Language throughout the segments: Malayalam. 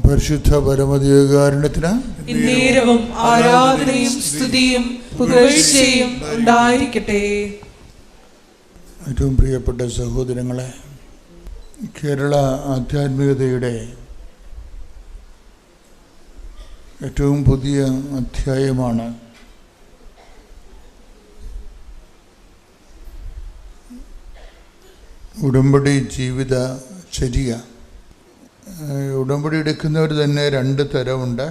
പരിശുദ്ധ പരമദിവ്യകാരുണ്യത്തിന് നേരവും ആരാധനയും സ്തുതിയും പുകഴ്ചയും ഉണ്ടായിരിക്കട്ടെ. ഏറ്റവും പ്രിയപ്പെട്ട സഹോദരങ്ങളെ, കേരള ആധ്യാത്മികതയുടെ ഏറ്റവും പുതിയ അധ്യായമാണ് ഉടമ്പടി ജീവിതചര്യ. ഉടമ്പടി എടുക്കുന്നവർ തന്നെ രണ്ട് തരമുണ്ട്.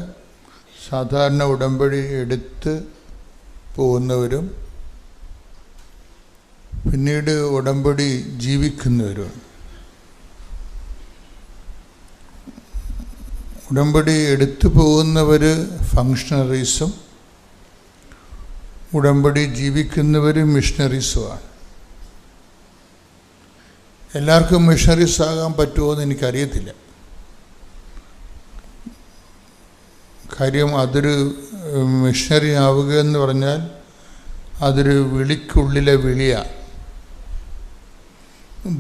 സാധാരണ ഉടമ്പടി എടുത്ത് പോകുന്നവരും പിന്നീട് ഉടമ്പടി ജീവിക്കുന്നവരും. ഉടമ്പടി എടുത്തു പോകുന്നവർ ഫങ്ഷണറീസും ഉടമ്പടി ജീവിക്കുന്നവർ മിഷണറീസുമാണ്. എല്ലാവർക്കും മിഷണറീസ് ആകാൻ പറ്റുമോ എന്ന് എനിക്കറിയത്തില്ല. കാര്യം അതൊരു മിഷണറി ആവുക എന്ന് പറഞ്ഞാൽ അതൊരു വിളിക്കുള്ളിലെ വിളിയാണ്.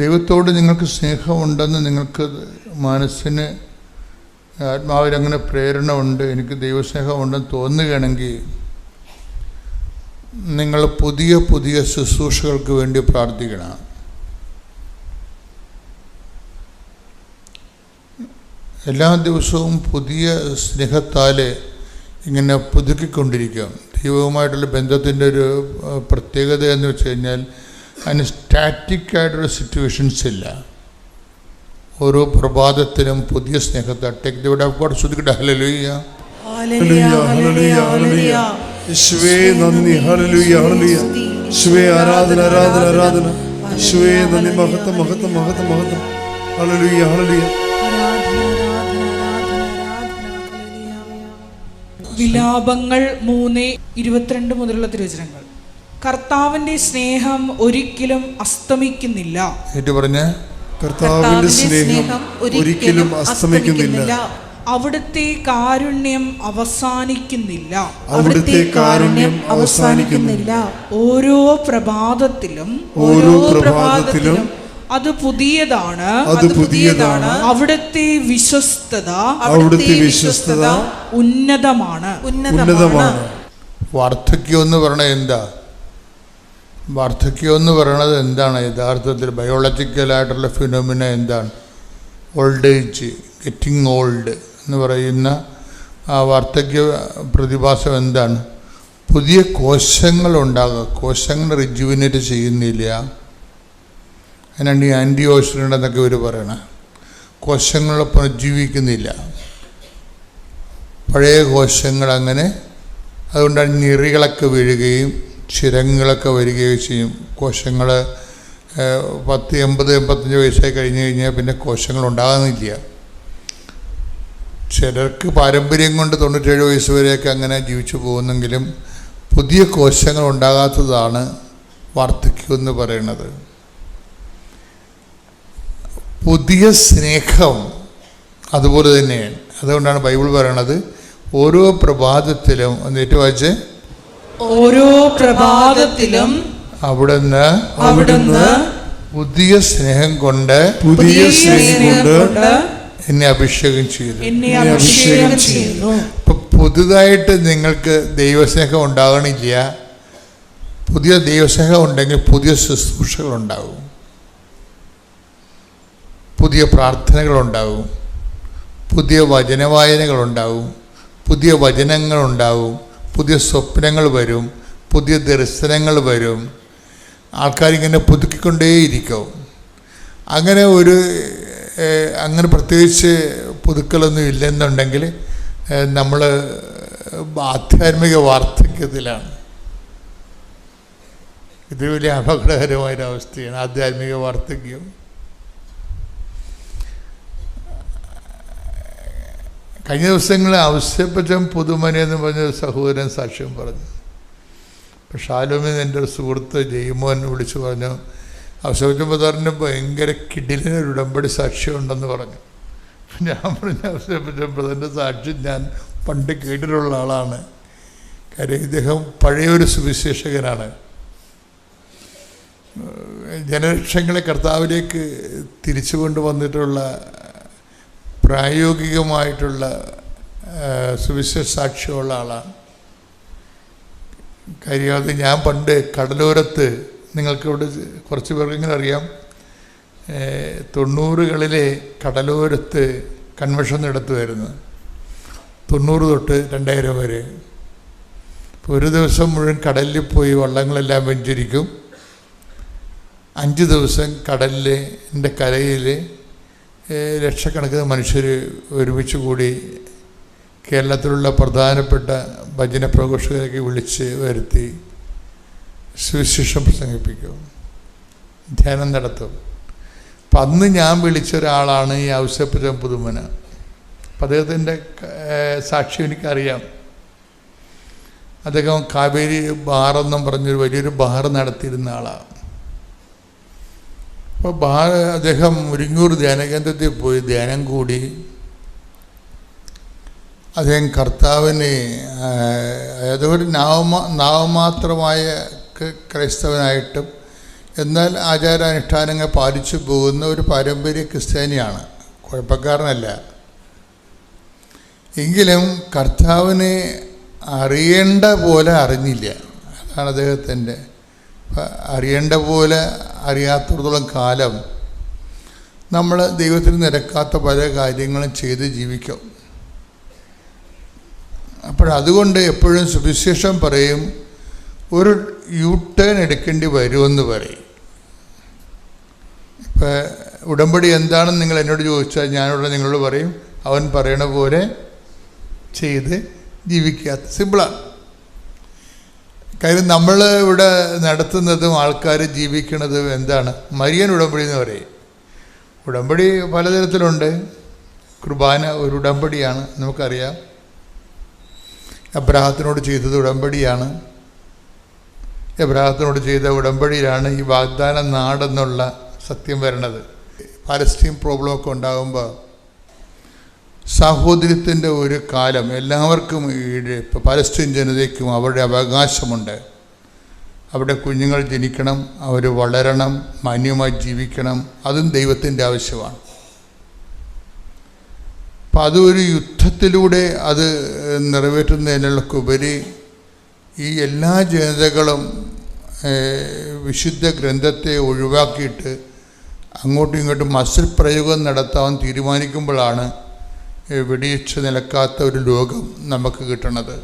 ദൈവത്തോട് നിങ്ങൾക്ക് സ്നേഹമുണ്ടെന്ന് നിങ്ങൾക്ക് മനസ്സിന് ആത്മാവിലങ്ങനെ പ്രേരണ ഉണ്ട്, എനിക്ക് ദൈവസ്നേഹമുണ്ടെന്ന് തോന്നുകയാണെങ്കിൽ നിങ്ങൾ പുതിയ പുതിയ ശുശ്രൂഷകൾക്ക് വേണ്ടി പ്രാർത്ഥിക്കണം. എല്ലാ ദിവസവും പുതിയ സ്നേഹത്താൽ ഇങ്ങനെ പുതുക്കിക്കൊണ്ടിരിക്കുക. ദൈവവുമായിട്ടുള്ള ബന്ധത്തിൻ്റെ ഒരു പ്രത്യേകത എന്ന് വെച്ച് കഴിഞ്ഞാൽ അതിന് സ്റ്റാറ്റിക്കായിട്ടൊരു സിറ്റുവേഷൻസ് ഇല്ല. ഓരോ പ്രഭാതത്തിലും പുതിയ സ്നേഹത്തെ take the word of God. ശ്രദ്ധിക്കട്ടെ. Hallelujah, hallelujah, hallelujah, hallelujah. യേശുവേ നന്ദി, ഹല്ലേലൂയ, ഹല്ലേലൂയ. യേശുവേ ആരാധന, ആരാധന, ആരാധന. യേശുവേ നന്ദി, മഹത്വം, മഹത്വം, മഹത്വം, മഹത്വം. Hallelujah, hallelujah. വിലാപങ്ങൾ 3:22 മുതലുള്ള തിരുവചനങ്ങൾ. കർത്താവിന്റെ സ്നേഹം ഒരിക്കലും അസ്തമിക്കുന്നില്ല. കർത്താവിന്റെ സ്നേഹം ഒരിക്കലും അസ്തമിക്കുന്നില്ല. അവിടുത്തെ കാരുണ്യം അവസാനിക്കുന്നില്ല. അവിടുത്തെ കാരുണ്യം അവസാനിക്കുന്നില്ല. ഓരോ പ്രഭാതത്തിലും അത് പുതിയതാണ്. അവിടുത്തെ വിശ്വസ്തത ഉന്നതമാണ്. വാർദ്ധക്യം എന്ന് പറയണത് എന്താ? വാർദ്ധക്യം എന്ന് പറയണത് എന്താണ്? യഥാർത്ഥത്തിൽ ബയോളജിക്കലായിട്ടുള്ള ഫിനോമിന എന്താണ്? ഓൾഡ് ഏജ്, ഗെറ്റിംഗ് ഓൾഡ് എന്ന് പറയുന്ന ആ വാർദ്ധക്യ പ്രതിഭാസം എന്താണ്? പുതിയ കോശങ്ങളുണ്ടാകുക. കോശങ്ങൾ റിജുവിനേറ്റ് ചെയ്യുന്നില്ല. അതിനാണ് ഈ ആൻറ്റി ഓക്സിഡൻ്റ് എന്നൊക്കെ ഇവർ പറയണത്. കോശങ്ങൾ പുനർജീവിക്കുന്നില്ല, പഴയ കോശങ്ങൾ അങ്ങനെ. അതുകൊണ്ടാണ് ഞെറികളൊക്കെ വീഴുകയും ചിരങ്ങളൊക്കെ വരികയും ചെയ്യും. കോശങ്ങൾ 10, 80, 85 വയസ്സായി കഴിഞ്ഞ് കഴിഞ്ഞാൽ പിന്നെ കോശങ്ങൾ ഉണ്ടാകുന്നില്ല. ചിലർക്ക് പാരമ്പര്യം കൊണ്ട് 97 വയസ്സ് വരെയൊക്കെ അങ്ങനെ ജീവിച്ചു പോകുന്നെങ്കിലും പുതിയ കോശങ്ങൾ ഉണ്ടാകാത്തതാണ് വാർദ്ധക്യം എന്ന് പറയുന്നത്. പുതിയ സ്നേഹം അതുപോലെ തന്നെയാണ്. അതുകൊണ്ടാണ് ബൈബിൾ പറയണത് ഓരോ പ്രഭാതത്തിലും എന്നിട്ട് വായിച്ച് ഓരോ പ്രഭാതത്തിലും അവിടുന്ന് പുതിയ സ്നേഹം കൊണ്ട് എന്നെ അഭിഷേകം ചെയ്തു. ഇപ്പൊ പുതുതായിട്ട് നിങ്ങൾക്ക് ദൈവസ്നേഹം ഉണ്ടാകണില്ല. പുതിയ ദൈവസ്നേഹം ഉണ്ടെങ്കിൽ പുതിയ ശുശ്രൂഷകളുണ്ടാകും, പുതിയ പ്രാർത്ഥനകളുണ്ടാകും, പുതിയ വചനവായനകളുണ്ടാകും, പുതിയ വചനങ്ങളുണ്ടാകും, പുതിയ സ്വപ്നങ്ങൾ വരും, പുതിയ ദർശനങ്ങൾ വരും. ആൾക്കാരിങ്ങനെ പുതുക്കിക്കൊണ്ടേയിരിക്കും. അങ്ങനെ പ്രത്യേകിച്ച് പുതുക്കലൊന്നും ഇല്ലെന്നുണ്ടെങ്കിൽ നമ്മൾ ആധ്യാത്മിക വാർദ്ധക്യത്തിലാണ്. ഇത് വലിയ അപകടകരമായൊരവസ്ഥയാണ് ആധ്യാത്മിക വാർദ്ധക്യം. കഴിഞ്ഞ ദിവസങ്ങളിൽ ഔസേപ്പച്ചൻ പുതുമന എന്ന് പറഞ്ഞ സഹോദരൻ സാക്ഷ്യം പറഞ്ഞു. അപ്പോൾ ഷാലോമിൽ എൻ്റെ ഒരു സുഹൃത്ത് ജയ്മോൻ വിളിച്ചു പറഞ്ഞു, ഔസേപ്പച്ചൻ പതാറിന് ഭയങ്കര കിടിലൊരു ഉടമ്പടി സാക്ഷ്യമുണ്ടെന്ന് പറഞ്ഞു. ഞാൻ പറഞ്ഞ ഔസേപ്പച്ചൻ ബ്രദറിൻ്റെ സാക്ഷ്യം ഞാൻ പണ്ട് കേട്ടിട്ടുള്ള ആളാണ്. കാര്യം ഇദ്ദേഹം പഴയൊരു സുവിശേഷകനാണ്. ജനലക്ഷങ്ങളെ കർത്താവിലേക്ക് തിരിച്ചു കൊണ്ടുവന്നിട്ടുള്ള പ്രായോഗികമായിട്ടുള്ള സുവിശേഷ സാക്ഷ്യമുള്ള ആളാണ്. കാര്യം അത് ഞാൻ പണ്ട് കടലോരത്ത്, നിങ്ങൾക്കിവിടെ കുറച്ച് പേർക്കെങ്കിലും അറിയാം, 90കളിലെ കടലോരത്ത് കൺവെൻഷൻ നടത്തുമായിരുന്നു. 90 തൊട്ട് 2000 വരെ. ഇപ്പോൾ ഒരു ദിവസം മുഴുവൻ കടലിൽ പോയി വള്ളങ്ങളെല്ലാം വെഞ്ചരിക്കും. 5 ദിവസം കടലിൻ്റെ കരയിൽ ലക്ഷക്കണക്കിന് മനുഷ്യർ ഒരുമിച്ച് കൂടി കേരളത്തിലുള്ള പ്രധാനപ്പെട്ട ഭജന പ്രഘോഷകരൊക്കെ വിളിച്ച് വരുത്തി സുവിശേഷം പ്രസംഗിപ്പിക്കും, ധ്യാനം നടത്തും. അപ്പം അന്ന് ഞാൻ വിളിച്ച ഒരാളാണ് ഈ ഔസേപ്പച്ചൻ പുതുമന. അപ്പം അദ്ദേഹത്തിൻ്റെ സാക്ഷ്യം എനിക്കറിയാം. അദ്ദേഹം കാവേരി ബാറെന്നും പറഞ്ഞൊരു വലിയൊരു ബാർ നടത്തിയിരുന്ന ആളാണ്. അപ്പോൾ അദ്ദേഹം മുരിങ്ങൂർ ധ്യാനകേന്ദ്രത്തിൽ പോയി ധ്യാനം കൂടി. അദ്ദേഹം കർത്താവിനെ, അതായത് ഒരു നാമമാത്രമായ ക്രൈസ്തവനായിട്ടും എന്നാൽ ആചാരാനുഷ്ഠാനങ്ങൾ പാലിച്ചു പോകുന്ന ഒരു പാരമ്പര്യ ക്രിസ്ത്യാനിയാണ്, കുഴപ്പക്കാരനല്ല. എങ്കിലും കർത്താവിനെ അറിയേണ്ട പോലെ അറിഞ്ഞില്ല. അതാണ് അദ്ദേഹത്തിൻ്റെ. അറിയേണ്ട പോലെ അറിയാത്തിടത്തോളം കാലം നമ്മൾ ദൈവത്തിന് നിരക്കാത്ത പല കാര്യങ്ങളും ചെയ്ത് ജീവിക്കും. അപ്പോഴതുകൊണ്ട് എപ്പോഴും സുവിശേഷം പറയും, ഒരു യു-ടേൺ എടുക്കേണ്ടി വരുമെന്ന് പറയും. ഇപ്പം ഉടമ്പടി എന്താണെന്ന് നിങ്ങൾ എന്നോട് ചോദിച്ചാൽ ഞാനിവിടെ നിങ്ങളോട് പറയും, അവൻ പറയണ പോലെ ചെയ്ത് ജീവിക്കാത്ത സിമ്പിളാണ്. കാര്യം നമ്മൾ ഇവിടെ നടത്തുന്നതും ആൾക്കാർ ജീവിക്കുന്നതും എന്താണ്? മരിയൻ ഉടമ്പടി എന്ന് പറയും. ഉടമ്പടി പലതരത്തിലുണ്ട്. കുർബാന ഒരു ഉടമ്പടിയാണ്, നമുക്കറിയാം. എബ്രാഹത്തിനോട് ചെയ്തത് ഉടമ്പടിയാണ്. എബ്രാഹത്തിനോട് ചെയ്ത ഉടമ്പടിയിലാണ് ഈ വാഗ്ദാന നാടെന്നുള്ള സത്യം വരണത്. പാലസ്തീൻ പ്രോബ്ലമൊക്കെ ഉണ്ടാകുമ്പോൾ സാഹോദര്യത്തിൻ്റെ ഒരു കാലം എല്ലാവർക്കും, ഇപ്പോൾ പാലസ്തീൻ ജനതയ്ക്കും അവരുടെ അവകാശമുണ്ട്. അവിടെ കുഞ്ഞുങ്ങൾ ജനിക്കണം, അവർ വളരണം, മാന്യമായി ജീവിക്കണം. അതും ദൈവത്തിൻ്റെ ആവശ്യമാണ്. അപ്പം അതൊരു യുദ്ധത്തിലൂടെ അത് നിറവേറ്റുന്നതിനുള്ളക്കുപരി ഈ എല്ലാ ജനതകളും വിശുദ്ധ ഗ്രന്ഥത്തെ ഒഴിവാക്കിയിട്ട് അങ്ങോട്ടും ഇങ്ങോട്ടും മസിൽ പ്രയോഗം നടത്താൻ തീരുമാനിക്കുമ്പോഴാണ് വെടിയിച്ച് നിലക്കാത്ത ഒരു ലോകം നമുക്ക് കിട്ടണത്.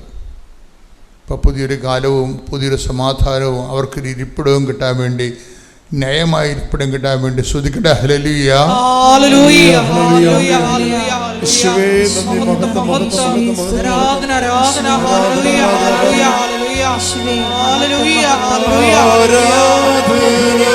ഇപ്പോൾ പുതിയൊരു കാലവും പുതിയൊരു സമാധാനവും അവർക്കൊരു ഇരിപ്പിടവും കിട്ടാൻ വേണ്ടി, ന്യായമായ ഇരിപ്പിടം കിട്ടാൻ വേണ്ടി സ്തുതിക്കട്ടെ. ഹല്ലേലൂയ, ഹല്ലേലൂയ, ഹല്ലേലൂയ, യേശുവേ നന്ദി, മഹത്വം, മഹത്വം, ആരാധന, ആരാധന, hallelujah, hallelujah, hallelujah, hallelujah, hallelujah,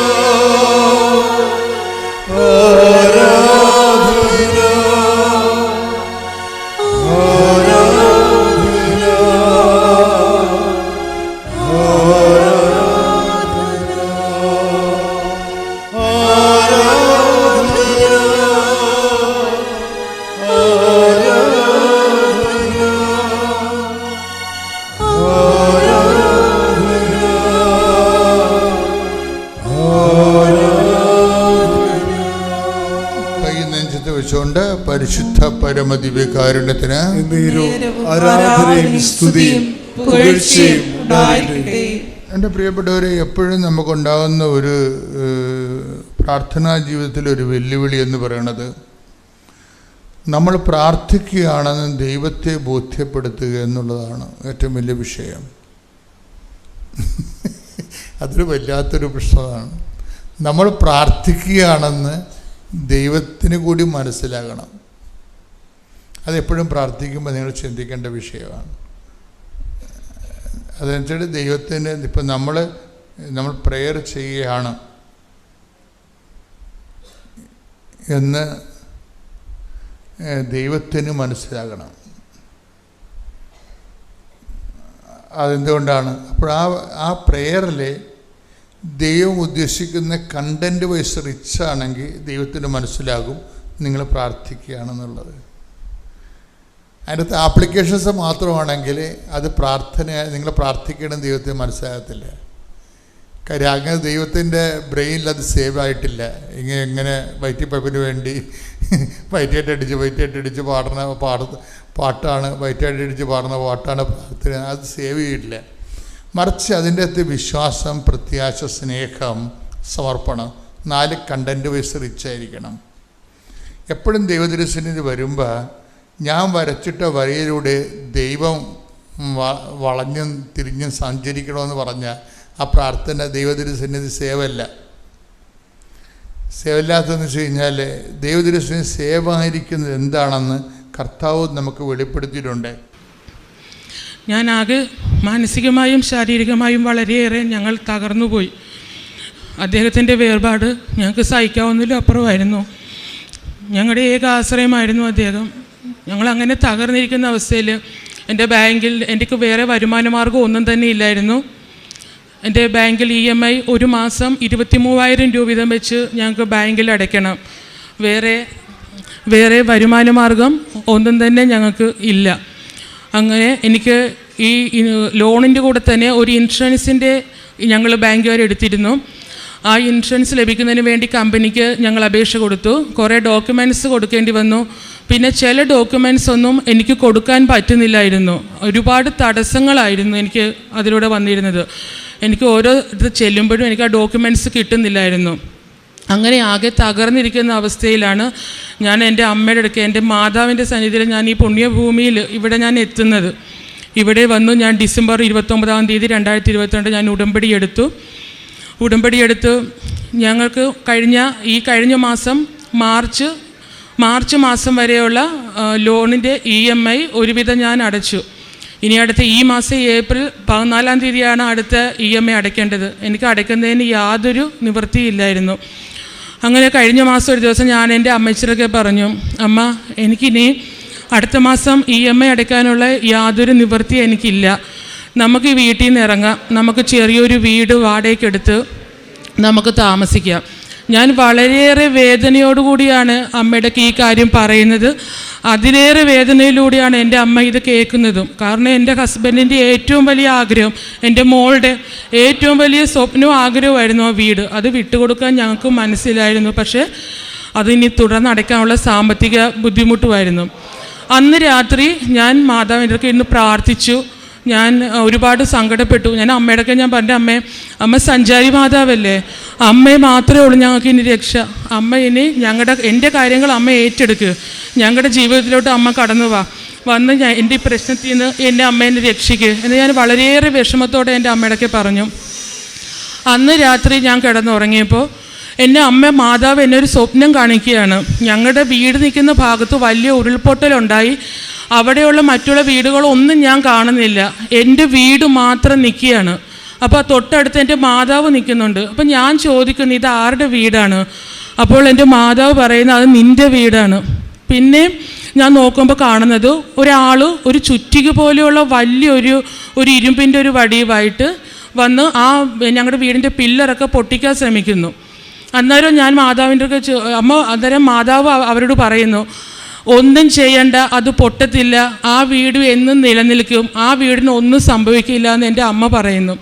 പരിശുദ്ധ പരമദിവ്യകാരുണ്യത്തിന് ആരാധനയും സ്തുതിയും പുകഴ്ചയും ഉണ്ടാകട്ടെ. എൻ്റെ പ്രിയപ്പെട്ടവരെ, എപ്പോഴും നമുക്കുണ്ടാകുന്ന ഒരു പ്രാർത്ഥനാ ജീവിതത്തിലൊരു വെല്ലുവിളി എന്ന് പറയുന്നത്, നമ്മൾ പ്രാർത്ഥിക്കുകയാണെന്ന് ദൈവത്തെ ബോധ്യപ്പെടുത്തുക എന്നുള്ളതാണ് ഏറ്റവും വലിയ വിഷയം. അതൊരു വല്ലാത്തൊരു പ്രശ്നമാണ്. നമ്മൾ പ്രാർത്ഥിക്കുകയാണെന്ന് ദൈവത്തിന് കൂടി മനസ്സിലാകണം. അതെപ്പോഴും പ്രാർത്ഥിക്കുമ്പോൾ നിങ്ങൾ ചിന്തിക്കേണ്ട വിഷയമാണ്. അതനുസരിച്ച് ദൈവത്തിന്, ഇപ്പം നമ്മൾ പ്രെയർ ചെയ്യുകയാണ് എന്ന് ദൈവത്തിന് മനസ്സിലാകണം. അതെന്തുകൊണ്ടാണ്? അപ്പോൾ ആ പ്രെയറിൽ ദൈവം ഉദ്ദേശിക്കുന്ന കണ്ടൻറ്റ് വൈസ് റിച്ചാണെങ്കിൽ ദൈവത്തിന് മനസ്സിലാകും നിങ്ങൾ പ്രാർത്ഥിക്കുകയാണെന്നുള്ളത്. അതിനകത്ത് ആപ്ലിക്കേഷൻസ് മാത്രമാണെങ്കിൽ അത് പ്രാർത്ഥന, നിങ്ങൾ പ്രാർത്ഥിക്കണം ദൈവത്തിന് മനസ്സിലാകത്തില്ല. കാര്യം അങ്ങനെ ദൈവത്തിൻ്റെ ബ്രെയിനിൽ അത് സേവ് ആയിട്ടില്ല. ഇങ്ങനെ വയറ്റിപ്പപ്പിന് വേണ്ടി വയറ്റടിച്ച് പാടുന്ന പാട്ടാണ്, വയറ്റടിച്ച് പാടുന്ന പാട്ടാണ് പ്രാർത്ഥന. അത് സേവ് ചെയ്യില്ല. മറിച്ച് അതിൻ്റെ അകത്ത് വിശ്വാസം, പ്രത്യാശ, സ്നേഹം, സമർപ്പണം, 4 കണ്ടൻറ്റ് വൈസ് റിച്ചായിരിക്കണം. എപ്പോഴും ദൈവദർശനത്തിന് വരുമ്പോൾ ഞാൻ വരച്ചിട്ട വരയിലൂടെ ദൈവം വളഞ്ഞും തിരിഞ്ഞും സഞ്ചരിക്കണമെന്ന് പറഞ്ഞാൽ ആ പ്രാർത്ഥന ദൈവദർശനത്തിന് സേവല്ല. സേവല്ലാത്തതെന്ന് വെച്ച് കഴിഞ്ഞാൽ ദൈവദർശനം സേവായിരിക്കുന്നത് എന്താണെന്ന് കർത്താവ് നമുക്ക് വെളിപ്പെടുത്തിയിട്ടുണ്ട്. ഞാനാകെ മാനസികമായും ശാരീരികമായും വളരെയേറെ ഞങ്ങൾ തകർന്നുപോയി. അദ്ദേഹത്തിൻ്റെ വേർപാട് ഞങ്ങൾക്ക് സഹിക്കാവുന്നതിലും അപ്പുറമായിരുന്നു. ഞങ്ങളുടെ ഏക ആശ്രയമായിരുന്നു അദ്ദേഹം. ഞങ്ങളങ്ങനെ തകർന്നിരിക്കുന്ന അവസ്ഥയിൽ എൻ്റെ ബാങ്കിൽ എനിക്ക് വേറെ വരുമാന മാർഗ്ഗം ഒന്നും തന്നെ ഇല്ലായിരുന്നു. എൻ്റെ ബാങ്കിൽ EMI ഒരു മാസം 23,000 രൂപ വീതം വെച്ച് ഞങ്ങൾക്ക് ബാങ്കിൽ അടയ്ക്കണം. വേറെ വരുമാന മാർഗം ഒന്നും തന്നെ ഞങ്ങൾക്ക് ഇല്ല. അങ്ങനെ എനിക്ക് ഈ ലോണിൻ്റെ കൂടെ തന്നെ ഒരു ഇൻഷുറൻസിൻ്റെ ഞങ്ങൾ ബാങ്കുകാർ എടുത്തിരുന്നു. ആ ഇൻഷുറൻസ് ലഭിക്കുന്നതിന് വേണ്ടി കമ്പനിക്ക് ഞങ്ങൾ അപേക്ഷ കൊടുത്തു. കുറേ ഡോക്യുമെൻറ്റ്സ് കൊടുക്കേണ്ടി വന്നു. പിന്നെ ചില ഡോക്യുമെൻറ്റ്സ് ഒന്നും എനിക്ക് കൊടുക്കാൻ പറ്റുന്നില്ലായിരുന്നു. ഒരുപാട് തടസ്സങ്ങളായിരുന്നു എനിക്ക് അതിലൂടെ വന്നിരുന്നത്. എനിക്ക് ഓരോ ഇത് ചെല്ലുമ്പോഴും എനിക്ക് ആ ഡോക്യുമെൻറ്റ്സ് കിട്ടുന്നില്ലായിരുന്നു. അങ്ങനെ ആകെ തകർന്നിരിക്കുന്ന അവസ്ഥയിലാണ് ഞാൻ എൻ്റെ അമ്മയുടെ അടുക്കെ, എൻ്റെ മാതാവിൻ്റെ സന്നിധിയിൽ ഞാൻ ഈ പുണ്യഭൂമിയിൽ ഇവിടെ ഞാൻ എത്തുന്നത്. ഇവിടെ വന്നു ഞാൻ ഡിസംബർ 29 തീയതി 2022 ഞാൻ ഉടമ്പടി എടുത്തു. ഞങ്ങൾക്ക് കഴിഞ്ഞ മാസം മാർച്ച് മാസം വരെയുള്ള ലോണിൻ്റെ EMI ഒരുവിധം ഞാൻ അടച്ചു. ഇനി അടുത്ത ഈ മാസം ഏപ്രിൽ 14 തീയതിയാണ് അടുത്ത EMI അടയ്ക്കേണ്ടത്. എനിക്ക് അടയ്ക്കുന്നതിന് യാതൊരു നിവൃത്തിയില്ലായിരുന്നു. അങ്ങനെ കഴിഞ്ഞ മാസം ഒരു ദിവസം ഞാൻ എൻ്റെ അമ്മച്ചിയൊക്കെ പറഞ്ഞു, അമ്മ എനിക്കിനി അടുത്ത മാസം EMI അടയ്ക്കാനുള്ള യാതൊരു നിവൃത്തി എനിക്കില്ല. നമുക്ക് ഈ വീട്ടിൽ നിന്ന് ഇറങ്ങാം, നമുക്ക് ചെറിയൊരു വീട് വാടകയ്ക്കെടുത്ത് നമുക്ക് താമസിക്കാം. ഞാൻ വളരെയേറെ വേദനയോടുകൂടിയാണ് അമ്മയുടെ ഈ കാര്യം പറയുന്നത്. അതിലേറെ വേദനയിലൂടെയാണ് എൻ്റെ അമ്മ ഇത് കേൾക്കുന്നതും. കാരണം എൻ്റെ ഹസ്ബൻഡിൻ്റെ ഏറ്റവും വലിയ ആഗ്രഹം, എൻ്റെ മോളുടെ ഏറ്റവും വലിയ സ്വപ്നവും ആഗ്രഹമായിരുന്നു ആ വീട്. അത് വിട്ടുകൊടുക്കാൻ ഞങ്ങൾക്ക് മനസ്സിലായിരുന്നു. പക്ഷേ അതിനി തുടർന്ന് അടയ്ക്കാനുള്ള സാമ്പത്തിക ബുദ്ധിമുട്ടുമായിരുന്നു. അന്ന് രാത്രി ഞാൻ മാതാവിൻ്റെ ഇന്ന് പ്രാർത്ഥിച്ചു. ഞാൻ ഒരുപാട് സങ്കടപ്പെട്ടു. ഞാൻ അമ്മയുടെ ഞാൻ പറഞ്ഞു, അമ്മ സഞ്ചാരി മാതാവല്ലേ, അമ്മയെ മാത്രമേ ഉള്ളൂ ഞങ്ങൾക്ക് ഇനി രക്ഷ. അമ്മ ഇനി എൻ്റെ കാര്യങ്ങൾ അമ്മ ഏറ്റെടുക്കുക, ഞങ്ങളുടെ ജീവിതത്തിലോട്ട് അമ്മ കടന്നു വന്ന് എൻ്റെ ഈ പ്രശ്നത്തിൽ നിന്ന് എൻ്റെ അമ്മേനെ രക്ഷിക്കുക എന്ന് ഞാൻ വളരെയേറെ വിഷമത്തോടെ എൻ്റെ അമ്മയുടെ പറഞ്ഞു. അന്ന് രാത്രി ഞാൻ കിടന്നുറങ്ങിയപ്പോൾ എൻ്റെ അമ്മ മാതാവ് എന്നെ ഒരു സ്വപ്നം കാണിക്കുകയാണ്. ഞങ്ങളുടെ വീട് നിൽക്കുന്ന ഭാഗത്ത് വലിയ ഉരുൾപൊട്ടലുണ്ടായി. അവിടെയുള്ള മറ്റുള്ള വീടുകളൊന്നും ഞാൻ കാണുന്നില്ല, എൻ്റെ വീട് മാത്രം നിൽക്കുകയാണ്. അപ്പോൾ തൊട്ടടുത്ത് എൻ്റെ മാതാവ് നിൽക്കുന്നുണ്ട്. അപ്പോൾ ഞാൻ ചോദിക്കുന്നു, ഇത് ആരുടെ വീടാണ്? അപ്പോൾ എൻ്റെ മാതാവ് പറയുന്നത് അത് നിൻ്റെ വീടാണ്. പിന്നെ ഞാൻ നോക്കുമ്പോൾ കാണുന്നത് ഒരു ചുറ്റിക പോലെയുള്ള വലിയൊരു ഇരുമ്പിൻ്റെ ഒരു വടിയുമായിട്ട് വന്ന് ഞങ്ങളുടെ വീടിൻ്റെ പില്ലറൊക്കെ പൊട്ടിക്കാൻ ശ്രമിക്കുന്നു. അന്നേരം ഞാൻ മാതാവിൻ്റെ അന്നേരം മാതാവ് അവരോട് പറയുന്നു, ഒന്നും ചെയ്യണ്ട, അത് പൊട്ടത്തില്ല, ആ വീട് എന്നും നിലനിൽക്കും, ആ വീടിന് ഒന്നും സംഭവിക്കില്ല എന്ന് എൻ്റെ അമ്മ പറയുന്നു.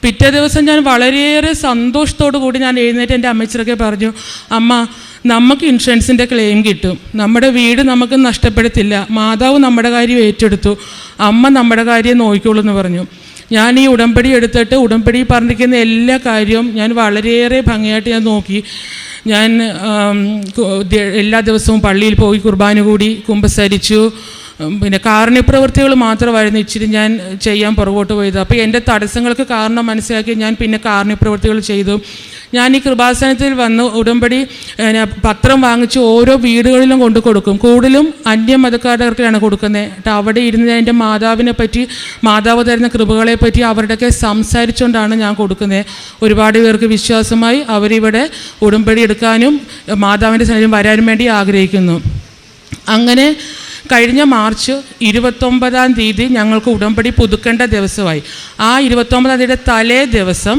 പിറ്റേ ദിവസം ഞാൻ വളരെയേറെ സന്തോഷത്തോടു കൂടി ഞാൻ എഴുന്നേറ്റ് എൻ്റെ അമ്മച്ചിയൊക്കെ പറഞ്ഞു, അമ്മ നമുക്ക് ഇൻഷുറൻസിൻ്റെ ക്ലെയിം കിട്ടും, നമ്മുടെ വീട് നമുക്ക് നഷ്ടപ്പെടുത്തില്ല, മാതാവ് നമ്മുടെ കാര്യം ഏറ്റെടുത്തു, അമ്മ നമ്മുടെ കാര്യം നോക്കിക്കോളൂ എന്ന് പറഞ്ഞു. ഞാൻ ഈ ഉടമ്പടി എടുത്തിട്ട് ഉടമ്പടി പറഞ്ഞിരിക്കുന്ന എല്ലാ കാര്യവും ഞാൻ വളരെയേറെ ഭംഗിയായിട്ട് ഞാൻ നോക്കി. ഞാൻ എല്ലാ ദിവസവും പള്ളിയിൽ പോയി കുർബാന കൂടി കുമ്പസരിച്ചു. പിന്നെ കാരുണ്യപ്രവൃത്തികൾ മാത്രമായിരുന്നു ഇച്ചിരി ഞാൻ ചെയ്യാൻ പുറകോട്ട് പോയത്. അപ്പോൾ എൻ്റെ തടസ്സങ്ങൾക്ക് കാരണം മനസ്സിലാക്കി ഞാൻ പിന്നെ കാരുണ്യപ്രവൃത്തികൾ ചെയ്തു. ഞാൻ ഈ കൃപാസനത്തിൽ വന്ന് ഉടമ്പടി പത്രം വാങ്ങിച്ച് ഓരോ വീടുകളിലും കൊണ്ടു കൊടുക്കും. കൂടുതലും അന്യമതക്കാർക്കാണ് കൊടുക്കുന്നത്. എന്നിട്ട് അവിടെ ഇരുന്ന് എൻ്റെ മാതാവിനെ പറ്റി, മാതാവ് തരുന്ന കൃപകളെ പറ്റി അവരുടെയൊക്കെ സംസാരിച്ചുകൊണ്ടാണ് ഞാൻ കൊടുക്കുന്നത്. ഒരുപാട് പേർക്ക് വിശ്വാസമായി അവരിവിടെ ഉടമ്പടി എടുക്കാനും മാതാവിൻ്റെ സന്നിധിയിൽ വരാനും വേണ്ടി ആഗ്രഹിക്കുന്നു. അങ്ങനെ കഴിഞ്ഞ മാർച്ച് 29 തീയതി ഞങ്ങൾക്ക് ഉടമ്പടി പുതുക്കേണ്ട ദിവസമായി. ആ 29 തീയതിയുടെ തലേ ദിവസം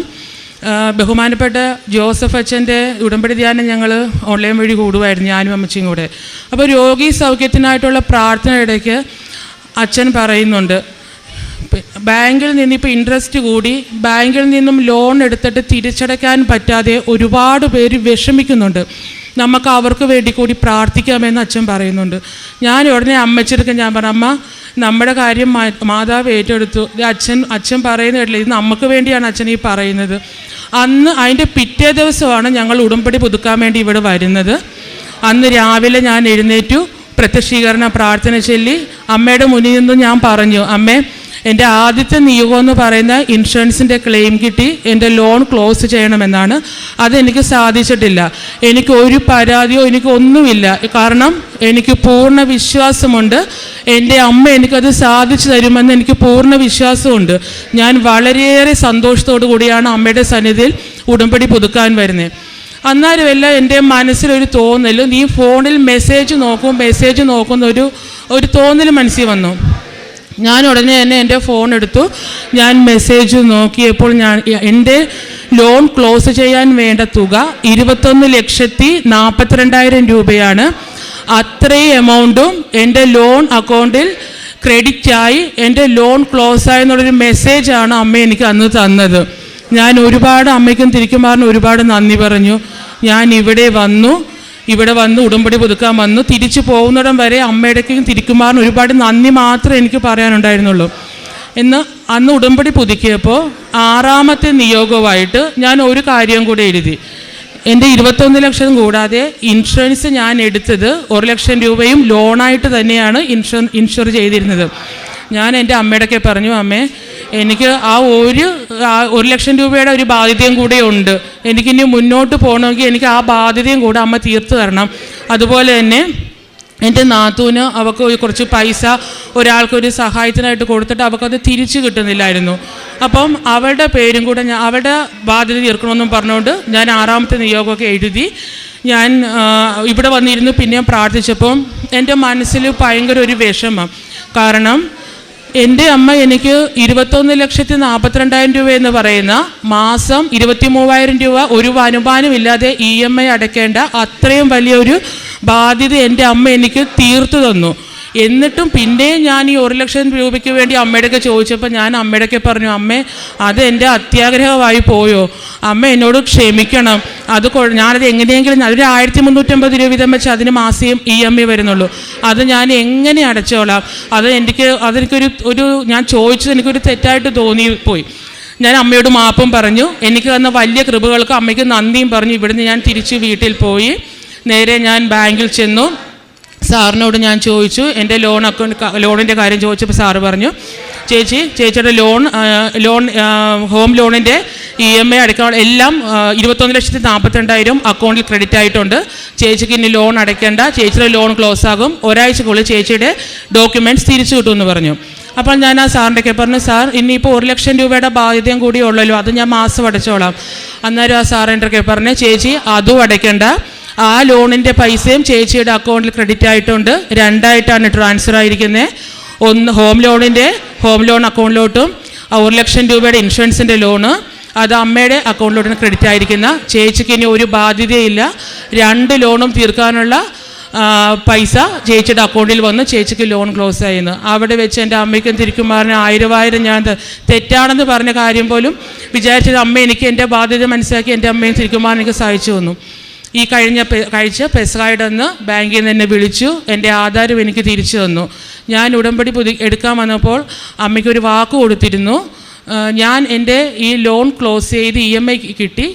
ബഹുമാനപ്പെട്ട ജോസഫ് അച്ഛൻ്റെ ഉടമ്പടി ധ്യാനം ഞങ്ങൾ ഓൺലൈൻ വഴി കൂടുമായിരുന്നു, ഞാനും അമ്മച്ചിയും കൂടെ. അപ്പോൾ രോഗി സൗഖ്യത്തിനായിട്ടുള്ള പ്രാർത്ഥന ഇടയ്ക്ക് അച്ഛൻ പറയുന്നുണ്ട്, ബാങ്കിൽ നിന്ന് ഇപ്പോൾ ഇൻട്രസ്റ്റ് കൂടി ബാങ്കിൽ നിന്നും ലോൺ എടുത്തിട്ട് തിരിച്ചടയ്ക്കാൻ പറ്റാതെ ഒരുപാട് പേര് വിഷമിക്കുന്നുണ്ട്. നമുക്ക് അവർക്ക് വേണ്ടി കൂടി പ്രാർത്ഥിക്കാമെന്ന് അച്ഛൻ പറയുന്നുണ്ട്. ഞാൻ ഉടനെ അമ്മച്ചെടുക്കാൻ ഞാൻ പറഞ്ഞു, അമ്മ നമ്മുടെ കാര്യം മാതാവ് ഏറ്റെടുത്തു. അച്ഛൻ പറയുന്ന കേട്ടില്ല, ഇത് നമുക്ക് വേണ്ടിയാണ് അച്ഛൻ ഈ പറയുന്നത്. അന്ന് അതിൻ്റെ പിറ്റേ ദിവസമാണ് ഞങ്ങൾ ഉടമ്പടി പുതുക്കാൻ വേണ്ടി ഇവിടെ വരുന്നത്. അന്ന് രാവിലെ ഞാൻ എഴുന്നേറ്റു, പ്രത്യക്ഷീകരണ പ്രാർത്ഥന ചൊല്ലി അമ്മയുടെ മുന്നിൽ നിന്ന് ഞാൻ പറഞ്ഞു, അമ്മേ എൻ്റെ ആദ്യത്തെ നിയോഗം എന്ന് പറയുന്ന ഇൻഷുറൻസിൻ്റെ ക്ലെയിം കിട്ടി എൻ്റെ ലോൺ ക്ലോസ് ചെയ്യണമെന്നാണ്. അതെനിക്ക് സാധിച്ചിട്ടില്ല. എനിക്ക് ഒരു പരാതിയോ എനിക്ക് ഒന്നുമില്ല. കാരണം എനിക്ക് പൂർണ്ണ വിശ്വാസമുണ്ട്, എൻ്റെ അമ്മ എനിക്കത് സാധിച്ചു തരുമെന്ന് എനിക്ക് പൂർണ്ണ വിശ്വാസമുണ്ട്. ഞാൻ വളരെയേറെ സന്തോഷത്തോടു കൂടിയാണ് അമ്മയുടെ സന്നിധിയിൽ ഉടമ്പടി പുതുക്കാൻ വരുന്നത്. അന്നേരമല്ല എൻ്റെ മനസ്സിലൊരു തോന്നൽ, നീ ഫോണിൽ മെസ്സേജ് നോക്കുന്ന ഒരു തോന്നൽ മനസ്സിൽ വന്നു. ഞാൻ ഉടനെ തന്നെ എൻ്റെ ഫോൺ എടുത്തു. ഞാൻ മെസ്സേജ് നോക്കിയപ്പോൾ എൻ്റെ ലോൺ ക്ലോസ് ചെയ്യാൻ വേണ്ട തുക 21,42,000 രൂപയാണ്. അത്രയും എമൗണ്ടും എൻ്റെ ലോൺ അക്കൗണ്ടിൽ ക്രെഡിറ്റായി എൻ്റെ ലോൺ ക്ലോസ് ആയെന്നുള്ളൊരു മെസ്സേജാണ് അമ്മ എനിക്ക് അന്ന് തന്നത്. ഞാൻ ഒരുപാട് അമ്മയ്ക്കും തിരിക്കുമാറിന് ഒരുപാട് നന്ദി പറഞ്ഞു. ഞാൻ ഇവിടെ വന്ന് ഉടമ്പടി പുതുക്കാൻ വന്നു. തിരിച്ചു പോകുന്നിടം വരെ അമ്മയുടെക്കും തിരിക്കുമാറിന് ഒരുപാട് നന്ദി മാത്രമേ എനിക്ക് പറയാനുണ്ടായിരുന്നുള്ളൂ. അന്ന് ഉടമ്പടി പുതുക്കിയപ്പോൾ 6ാമത്തെ നിയോഗമായിട്ട് ഞാൻ ഒരു കാര്യം കൂടെ എഴുതി. എൻ്റെ 21 ലക്ഷം കൂടാതെ ഇൻഷുറൻസ് ഞാൻ എടുത്തത് 1 ലക്ഷം രൂപയും ലോണായിട്ട് തന്നെയാണ് ഇൻഷുർ ചെയ്തിരുന്നത്. ഞാൻ എൻ്റെ അമ്മയുടെയൊക്കെ പറഞ്ഞു, അമ്മേ എനിക്ക് ആ 1 ലക്ഷം രൂപയുടെ ഒരു ബാധ്യതയും കൂടെ ഉണ്ട്. എനിക്കിനി മുന്നോട്ട് പോകണമെങ്കിൽ എനിക്ക് ആ ബാധ്യതയും കൂടെ അമ്മ തീർത്ത് തരണം. അതുപോലെ തന്നെ എൻ്റെ നാത്തൂന് അവൾക്ക് കുറച്ച് പൈസ ഒരാൾക്കൊരു സഹായത്തിനായിട്ട് കൊടുത്തിട്ട് അവൾക്കത് തിരിച്ചു കിട്ടുന്നില്ലായിരുന്നു. അപ്പം അവളുടെ പേരും കൂടെ അവളുടെ ബാധ്യത തീർക്കണമെന്നും പറഞ്ഞുകൊണ്ട് ഞാൻ 6ാമത്തെ നിയോഗമൊക്കെ എഴുതി. ഞാൻ ഇവിടെ വന്നിരുന്നു. പിന്നെ പ്രാർത്ഥിച്ചപ്പം എൻ്റെ മനസ്സിൽ ഭയങ്കര ഒരു വിഷമം. കാരണം എൻ്റെ അമ്മ എനിക്ക് 21,42,000 രൂപ എന്ന് പറയുന്ന മാസം 23,000 രൂപ ഒരു അനുമാനമില്ലാതെ EMI അടയ്ക്കേണ്ട അത്രയും വലിയൊരു ബാധ്യത എൻ്റെ അമ്മ എനിക്ക് തീർത്തു തന്നു. എന്നിട്ടും പിന്നെ ഞാൻ ഈ 1 ലക്ഷം രൂപയ്ക്ക് വേണ്ടി അമ്മയുടെയൊക്കെ ചോദിച്ചപ്പോൾ ഞാൻ അമ്മയുടെയൊക്കെ പറഞ്ഞു, അമ്മേ അത് എൻ്റെ അത്യാഗ്രഹമായി പോയോ, അമ്മ എന്നോട് ക്ഷമിക്കണം, ഞാനത് എങ്ങനെയെങ്കിലും അതൊരു 1,350 രൂപ വീതം വെച്ച് അതിന് മാസം EMI വരുന്നുള്ളൂ, അത് ഞാൻ എങ്ങനെ അടച്ചോളാം, അതെനിക്കൊരു ഞാൻ ചോദിച്ചത് എനിക്കൊരു തെറ്റായിട്ട് തോന്നിപ്പോയി. ഞാൻ അമ്മയോട് മാപ്പും പറഞ്ഞു. എനിക്ക് തന്ന വലിയ കൃപകൾക്ക് അമ്മയ്ക്ക് നന്ദിയും പറഞ്ഞു. ഇവിടുന്ന് ഞാൻ തിരിച്ച് വീട്ടിൽ പോയി നേരെ ഞാൻ ബാങ്കിൽ ചെന്നു. സാറിനോട് ഞാൻ ചോദിച്ചു, എൻ്റെ ലോണിൻ്റെ കാര്യം ചോദിച്ചപ്പോൾ സാറ് പറഞ്ഞു, ചേച്ചിയുടെ ലോൺ ഹോം ലോണിൻ്റെ EMI അടയ്ക്കാൻ എല്ലാം 21,42,000 അക്കൗണ്ടിൽ ക്രെഡിറ്റ് ആയിട്ടുണ്ട്. ചേച്ചിക്ക് ഇനി ലോൺ അടയ്ക്കേണ്ട, ചേച്ചിയുടെ ലോൺ ക്ലോസ് ആകും, ഒരാഴ്ചക്കുള്ളിൽ ചേച്ചിയുടെ ഡോക്യുമെൻറ്റ്സ് തിരിച്ചു കിട്ടുമെന്ന് പറഞ്ഞു. അപ്പോൾ ഞാൻ ആ സാറിൻ്റെയൊക്കെ പറഞ്ഞു, സാർ ഇനിയിപ്പോൾ 1 ലക്ഷം രൂപയുടെ ബാധ്യതയും കൂടി ഉള്ളല്ലോ, അത് ഞാൻ മാസം അടച്ചോളാം. അന്നേരം ആ സാറിൻ്റെയൊക്കെ പറഞ്ഞു, ചേച്ചി അതും അടയ്ക്കേണ്ട, ആ ലോണിൻ്റെ പൈസയും ചേച്ചിയുടെ അക്കൗണ്ടിൽ ക്രെഡിറ്റ് ആയിട്ടുണ്ട്. 2ആയിട്ടാണ് ട്രാൻസ്ഫർ ആയിരിക്കുന്നത്. ഒന്ന് ഹോം ലോൺ അക്കൗണ്ടിലോട്ടും 1 ലക്ഷം രൂപയുടെ ഇൻഷുറൻസിൻ്റെ ലോണ് അത് അമ്മയുടെ അക്കൗണ്ടിലോട്ടാണ് ക്രെഡിറ്റ് ആയിരിക്കുന്ന. ചേച്ചിക്ക് ഇനി ഒരു ബാധ്യതയില്ല. 2 ലോണും തീർക്കാനുള്ള പൈസ ചേച്ചിയുടെ അക്കൗണ്ടിൽ വന്ന് ചേച്ചിക്ക് ലോൺ ക്ലോസ് ആയിരുന്നു. അവിടെ വെച്ച് എൻ്റെ അമ്മയ്ക്കും തിരിക്കുമാറിന് 1000 ഞാൻ തെറ്റാണെന്ന് പറഞ്ഞ കാര്യം പോലും വിചാരിച്ചത് അമ്മ എനിക്ക് എൻ്റെ ബാധ്യത മനസ്സിലാക്കി എൻ്റെ അമ്മയും തിരിക്കുമാറിന് എനിക്ക് സഹായിച്ചു വന്നു. ഈ കഴിച്ച പെസഹായുടെ അന്ന് ബാങ്കിൽ നിന്ന് എന്നെ വിളിച്ചു. എൻ്റെ ആധാരം എനിക്ക് തിരിച്ചു തന്നു. ഞാൻ ഉടമ്പടി എടുക്കാൻ വന്നപ്പോൾ അമ്മയ്ക്കൊരു വാക്ക് കൊടുത്തിരുന്നു, ഞാൻ എൻ്റെ ഈ ലോൺ ക്ലോസ് ചെയ്ത് EMI കിട്ടി,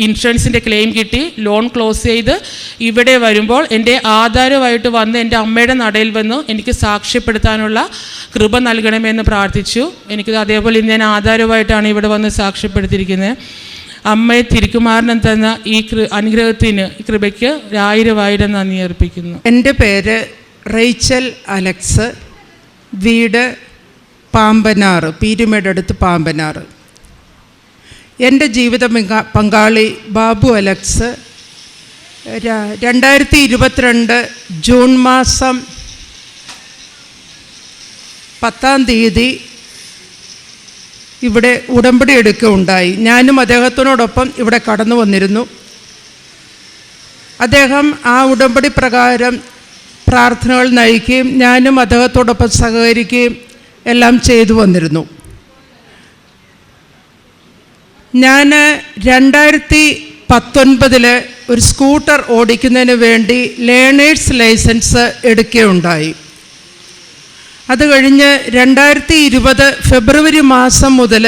ഇൻഷുറൻസിൻ്റെ ക്ലെയിം കിട്ടി, ലോൺ ക്ലോസ് ചെയ്ത് ഇവിടെ വരുമ്പോൾ എൻ്റെ ആധാരമായിട്ട് വന്ന് എൻ്റെ അമ്മയുടെ നടയിൽ വന്ന് എനിക്ക് സാക്ഷ്യപ്പെടുത്താനുള്ള കൃപ നൽകണമെന്ന് പ്രാർത്ഥിച്ചു. എനിക്കത് അതേപോലെ ഇന്ന് ഞാൻ ആധാരമായിട്ടാണ് ഇവിടെ വന്ന് സാക്ഷ്യപ്പെടുത്തിയിരിക്കുന്നത്. അമ്മയെ തിരുക്കുമാരനും തന്ന ഈ അനുഗ്രഹത്തിന് കൃപയ്ക്ക് 1000 നന്ദി അർപ്പിക്കുന്നു. എൻ്റെ പേര് റേച്ചൽ അലക്സ്, വീട് പാമ്പനാറ്, പീരുമേട് അടുത്ത് പാമ്പനാറ്. എൻ്റെ ജീവിത പങ്കാളി ബാബു അലക്സ് 2022 ജൂൺ മാസം 10-ാം തീയതി ഇവിടെ ഉടമ്പടി എടുക്കുകയുണ്ടായി. ഞാനും അദ്ദേഹത്തിനോടൊപ്പം ഇവിടെ കടന്നു വന്നിരുന്നു. അദ്ദേഹം ആ ഉടമ്പടി പ്രകാരം പ്രാർത്ഥനകൾ നയിക്കുകയും ഞാനും അദ്ദേഹത്തോടൊപ്പം സഹകരിക്കുകയും എല്ലാം ചെയ്തു വന്നിരുന്നു. ഞാൻ 2019 ഒരു സ്കൂട്ടർ ഓടിക്കുന്നതിന് വേണ്ടി ലേണേഴ്സ് ലൈസൻസ് എടുക്കുകയുണ്ടായി. അത് കഴിഞ്ഞ് 2020 ഫെബ്രുവരി മാസം മുതൽ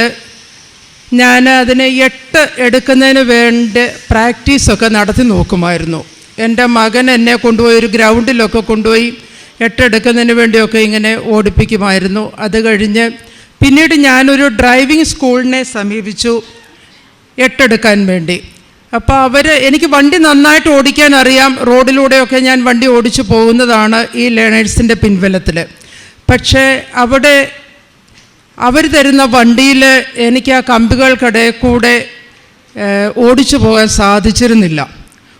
ഞാൻ അതിന് 8 എടുക്കുന്നതിന് വേണ്ടി പ്രാക്ടീസൊക്കെ നടത്തി നോക്കുമായിരുന്നു. എൻ്റെ മകൻ എന്നെ കൊണ്ടുപോയി ഒരു ഗ്രൗണ്ടിലൊക്കെ കൊണ്ടുപോയി 8 എടുക്കുന്നതിന് വേണ്ടിയൊക്കെ ഇങ്ങനെ ഓടിപ്പിക്കുമായിരുന്നു. അത് കഴിഞ്ഞ് പിന്നീട് ഞാനൊരു ഡ്രൈവിംഗ് സ്കൂളിനെ സമീപിച്ചു 8 എടുക്കാൻ വേണ്ടി. അപ്പോൾ എനിക്ക് വണ്ടി നന്നായിട്ട് ഓടിക്കാൻ അറിയാം, റോഡിലൂടെയൊക്കെ ഞാൻ വണ്ടി ഓടിച്ചു പോകുന്നതാണ് ഈ ലേണേഴ്സിൻ്റെ പിൻബലത്തിൽ. പക്ഷേ അവിടെ അവർ തരുന്ന വണ്ടിയിൽ എനിക്ക് ആ കമ്പികൾക്കിടയിൽ കൂടെ ഓടിച്ചു പോകാൻ സാധിച്ചിരുന്നില്ല.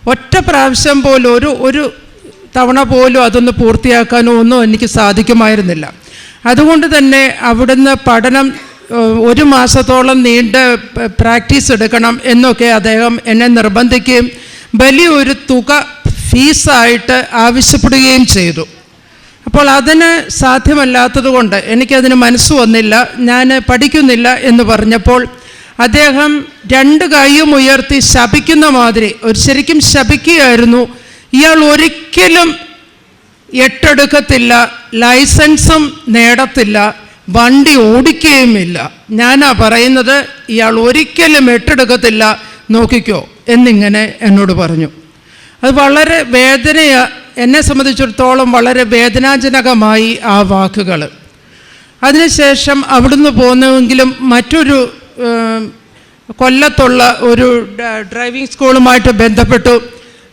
ഒറ്റ പ്രാവശ്യം പോലും ഒരു തവണ പോലും അതൊന്ന് പൂർത്തിയാക്കാനോ ഒന്നും എനിക്ക് സാധിക്കുമായിരുന്നില്ല. അതുകൊണ്ട് തന്നെ അവിടുന്ന് പഠനം 1 മാസത്തോളം നീണ്ട പ്രാക്ടീസ് എടുക്കണം എന്നൊക്കെ അദ്ദേഹം എന്നെ നിർബന്ധിക്കുകയും വലിയൊരു തുക ഫീസായിട്ട് ആവശ്യപ്പെടുകയും ചെയ്തു. അപ്പോൾ അതിന് സാധ്യമല്ലാത്തത് കൊണ്ട് എനിക്കതിന് മനസ്സ് വന്നില്ല, ഞാൻ പഠിക്കുന്നില്ല എന്ന് പറഞ്ഞപ്പോൾ അദ്ദേഹം 2 കൈയും ഉയർത്തി ശപിക്കുന്ന മാതിരി ശരിക്കും ശപിക്കുകയായിരുന്നു. ഇയാൾ ഒരിക്കലും 8 എടുക്കത്തില്ല, ലൈസൻസും നേടത്തില്ല, വണ്ടി ഓടിക്കുകയുമില്ല. ഞാനാ പറയുന്നത്, ഇയാൾ ഒരിക്കലും 8 എടുക്കത്തില്ല, നോക്കിക്കോ എന്നിങ്ങനെ എന്നോട് പറഞ്ഞു. അത് വളരെ എന്നെ സംബന്ധിച്ചിടത്തോളം വളരെ വേദനാജനകമായി ആ വാക്കുകൾ. അതിനുശേഷം അവിടുന്ന് പോന്നെങ്കിലും മറ്റൊരു കൊല്ലത്തുള്ള ഒരു ഡ്രൈവിംഗ് സ്കൂളുമായിട്ട് ബന്ധപ്പെട്ടു.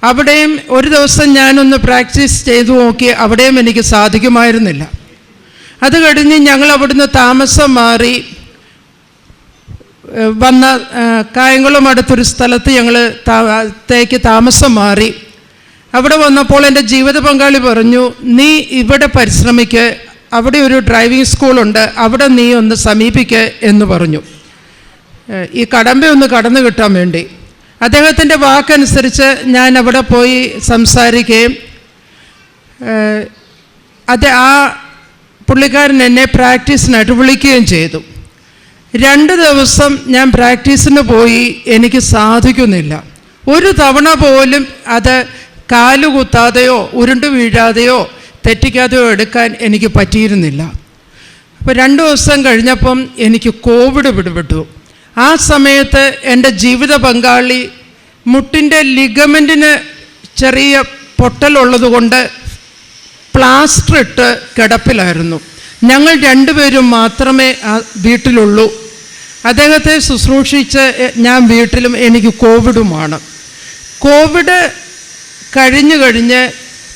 അവിടെയും ഒരു ദിവസം ഞാനൊന്ന് പ്രാക്ടീസ് ചെയ്തു നോക്കി, അവിടെയും എനിക്ക് സാധിക്കുമായിരുന്നില്ല. അത് കഴിഞ്ഞ് ഞങ്ങൾ അവിടുന്ന് താമസം മാറി വന്ന കായംകുളം അടുത്തൊരു സ്ഥലത്ത് തേക്ക് താമസം മാറി. അവിടെ വന്നപ്പോൾ എൻ്റെ ജീവിത പങ്കാളി പറഞ്ഞു, നീ ഇവിടെ പരിശ്രമിക്ക്, അവിടെ ഒരു ഡ്രൈവിംഗ് സ്കൂളുണ്ട്, അവിടെ നീ ഒന്ന് സമീപിക്ക് എന്ന് പറഞ്ഞു. ഈ കടമ്പ ഒന്ന് കടന്നു കിട്ടാൻ വേണ്ടി അദ്ദേഹത്തിൻ്റെ വാക്കനുസരിച്ച് ഞാൻ അവിടെ പോയി സംസാരിക്കുകയും ആ പുള്ളിക്കാരൻ എന്നെ പ്രാക്ടീസിനായിട്ട് വിളിക്കുകയും ചെയ്തു. 2 ദിവസം ഞാൻ പ്രാക്ടീസിന് പോയി, എനിക്ക് സാധിക്കുന്നില്ല. ഒരു തവണ പോലും അത് കാലുകുത്താതെയോ ഉരുണ്ടു വീഴാതെയോ തെറ്റിക്കാതെയോ എടുക്കാൻ എനിക്ക് പറ്റിയിരുന്നില്ല. അപ്പോൾ 2 ദിവസം കഴിഞ്ഞപ്പം എനിക്ക് കോവിഡ് പിടിപെട്ടു. ആ സമയത്ത് എൻ്റെ ജീവിത പങ്കാളി മുട്ടിൻ്റെ ലിഗമെൻറ്റിന് ചെറിയ പൊട്ടലുള്ളതുകൊണ്ട് പ്ലാസ്റ്റർ ഇട്ട് കിടപ്പിലായിരുന്നു. ഞങ്ങൾ 2 പേരും മാത്രമേ വീട്ടിലുള്ളൂ. അദ്ദേഹത്തെ ശുശ്രൂഷിച്ച് ഞാൻ വീട്ടിലും, എനിക്ക് കോവിഡുമാണ്. കോവിഡ്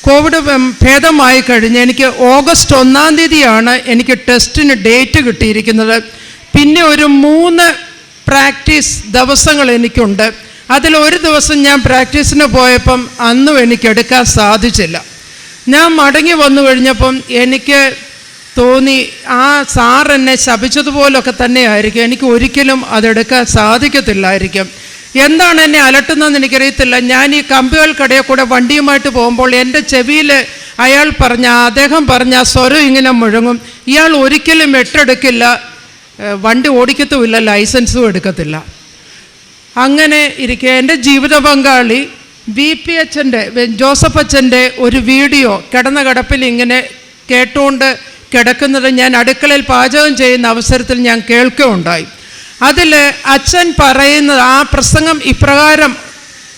കോവിഡ് ഭേദമായി കഴിഞ്ഞ് എനിക്ക് ഓഗസ്റ്റ് 1-ാം തീയതിയാണ് എനിക്ക് ടെസ്റ്റിന് ഡേറ്റ് കിട്ടിയിരിക്കുന്നത്. പിന്നെ ഒരു 3 പ്രാക്ടീസ് ദിവസങ്ങൾ എനിക്കുണ്ട്. അതിലൊരു ദിവസം ഞാൻ പ്രാക്ടീസിന് പോയപ്പം അന്നും എനിക്ക് എടുക്കാൻ സാധിച്ചില്ല. ഞാൻ മടങ്ങി വന്നു കഴിഞ്ഞപ്പം എനിക്ക് തോന്നി ആ സാർ എന്നെ ശപിച്ചതുപോലൊക്കെ തന്നെയായിരിക്കും, എനിക്ക് ഒരിക്കലും അതെടുക്കാൻ സാധിക്കത്തില്ലായിരിക്കും. എന്താണ് എന്നെ അലട്ടുന്നതെന്ന് എനിക്കറിയത്തില്ല. ഞാൻ ഈ കമ്പികൾക്കിടയിൽ കൂടെ വണ്ടിയുമായിട്ട് പോകുമ്പോൾ എൻ്റെ ചെവിയിൽ അദ്ദേഹം പറഞ്ഞ സ്വരം ഇങ്ങനെ മുഴങ്ങും, ഇയാൾ ഒരിക്കലും 8 എടുക്കില്ല, വണ്ടി ഓടിക്കത്തുമില്ല, ലൈസൻസും എടുക്കത്തില്ല. അങ്ങനെ ഇരിക്കെ എൻ്റെ ജീവിത പങ്കാളി ജോസഫ് അച്ഛൻ്റെ ഒരു വീഡിയോ കിടന്ന കിടപ്പിൽ ഇങ്ങനെ കേട്ടുകൊണ്ട് കിടക്കുന്നത് ഞാൻ അടുക്കളയിൽ പാചകം ചെയ്യുന്ന അവസരത്തിൽ ഞാൻ കേൾക്കുകയുണ്ടായി. അതിൽ അച്ഛൻ പറയുന്നത്, ആ പ്രസംഗം ഇപ്രകാരം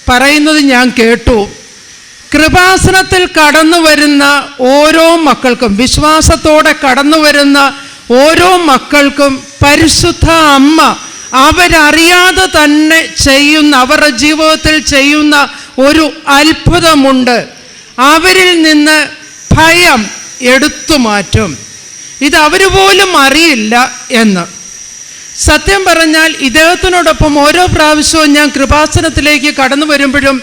പറയുന്നത് ഞാൻ കേട്ടു: കൃപാസനത്തിൽ കടന്നു വരുന്ന ഓരോ മക്കൾക്കും, വിശ്വാസത്തോടെ കടന്നു വരുന്ന ഓരോ മക്കൾക്കും പരിശുദ്ധ അമ്മ അവരറിയാതെ തന്നെ അവരുടെ ജീവിതത്തിൽ ചെയ്യുന്ന ഒരു അത്ഭുതമുണ്ട്. അവരിൽ നിന്ന് ഭയം എടുത്തു മാറ്റും. ഇത് അവർ പോലും അറിയില്ല എന്ന്. സത്യം പറഞ്ഞാൽ ഇദ്ദേഹത്തിനോടൊപ്പം ഓരോ പ്രാവശ്യവും ഞാൻ കൃപാസനത്തിലേക്ക് കടന്നു വരുമ്പോഴും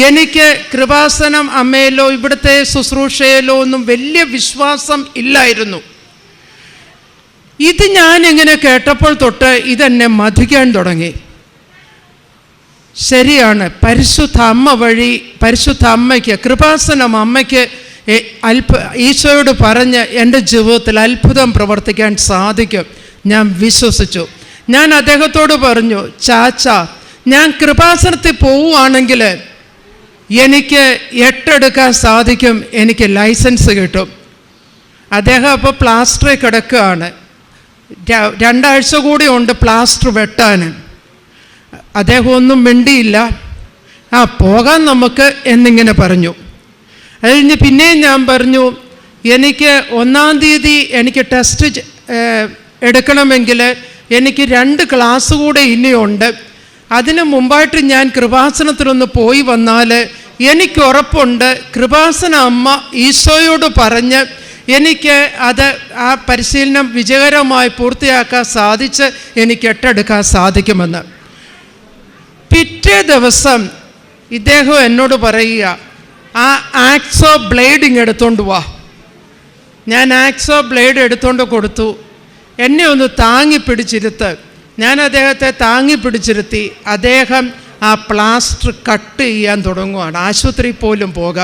എനിക്ക് കൃപാസനം അമ്മയിലോ ഇവിടുത്തെ ശുശ്രൂഷയിലോ ഒന്നും വലിയ വിശ്വാസം ഇല്ലായിരുന്നു. ഇത് ഞാൻ ഇങ്ങനെ കേട്ടപ്പോൾ തൊട്ട് ഇതെന്നെ മഥിക്കാൻ തുടങ്ങി. ശരിയാണ്, പരിശുദ്ധ അമ്മ വഴി, പരിശുദ്ധ അമ്മയ്ക്ക്, കൃപാസനം അമ്മയ്ക്ക് ഈശോയോട് പറഞ്ഞ് എൻ്റെ ജീവിതത്തിൽ അത്ഭുതം പ്രവർത്തിക്കാൻ സാധിക്കും. ഞാൻ വിശ്വസിച്ചു. ഞാൻ അദ്ദേഹത്തോട് പറഞ്ഞു, ചാച്ച, ഞാൻ കൃപാസനത്തിൽ പോവുകയാണെങ്കിൽ എനിക്ക് 8 എടുക്കാൻ സാധിക്കും, എനിക്ക് ലൈസൻസ് കിട്ടും. അദ്ദേഹം അപ്പോൾ പ്ലാസ്റ്ററിൽ കിടക്കുകയാണ്. 2 ആഴ്ച കൂടി ഉണ്ട് പ്ലാസ്റ്റർ വെട്ടാൻ. അദ്ദേഹം ഒന്നും മിണ്ടിയില്ല. പോകാൻ നമുക്ക് എന്നിങ്ങനെ പറഞ്ഞു. അത് കഴിഞ്ഞ് പിന്നെയും ഞാൻ പറഞ്ഞു, എനിക്ക് 1-ാം തീയതി എനിക്ക് ടെസ്റ്റ് എടുക്കണമെങ്കിൽ എനിക്ക് 2 ക്ലാസ് കൂടെ ഇനിയുണ്ട്. അതിന് മുമ്പായിട്ട് ഞാൻ കൃപാസനത്തിലൊന്ന് പോയി വന്നാൽ എനിക്ക് ഉറപ്പുണ്ട് കൃപാസന അമ്മ ഈശോയോട് പറഞ്ഞ് എനിക്ക് ആ പരിശീലനം വിജയകരമായി പൂർത്തിയാക്കാൻ സാധിച്ച് എനിക്ക് 8 എടുക്കാൻ സാധിക്കുമെന്ന്. പിറ്റേ ദിവസം ഇദ്ദേഹം എന്നോട് പറയുക, ആ ആക്സോ ബ്ലേഡ് എടുത്തോണ്ട് വാ. ഞാൻ ആക്സോ ബ്ലേഡ് എടുത്തോണ്ട് കൊടുത്തു. എന്നെ ഒന്ന് താങ്ങി പിടിച്ചിരുത്ത്. ഞാൻ അദ്ദേഹത്തെ താങ്ങി പിടിച്ചിരുത്തി. അദ്ദേഹം ആ പ്ലാസ്റ്റർ കട്ട് ചെയ്യാൻ തുടങ്ങുകയാണ്. ആശുപത്രിയിൽ പോലും പോകാം.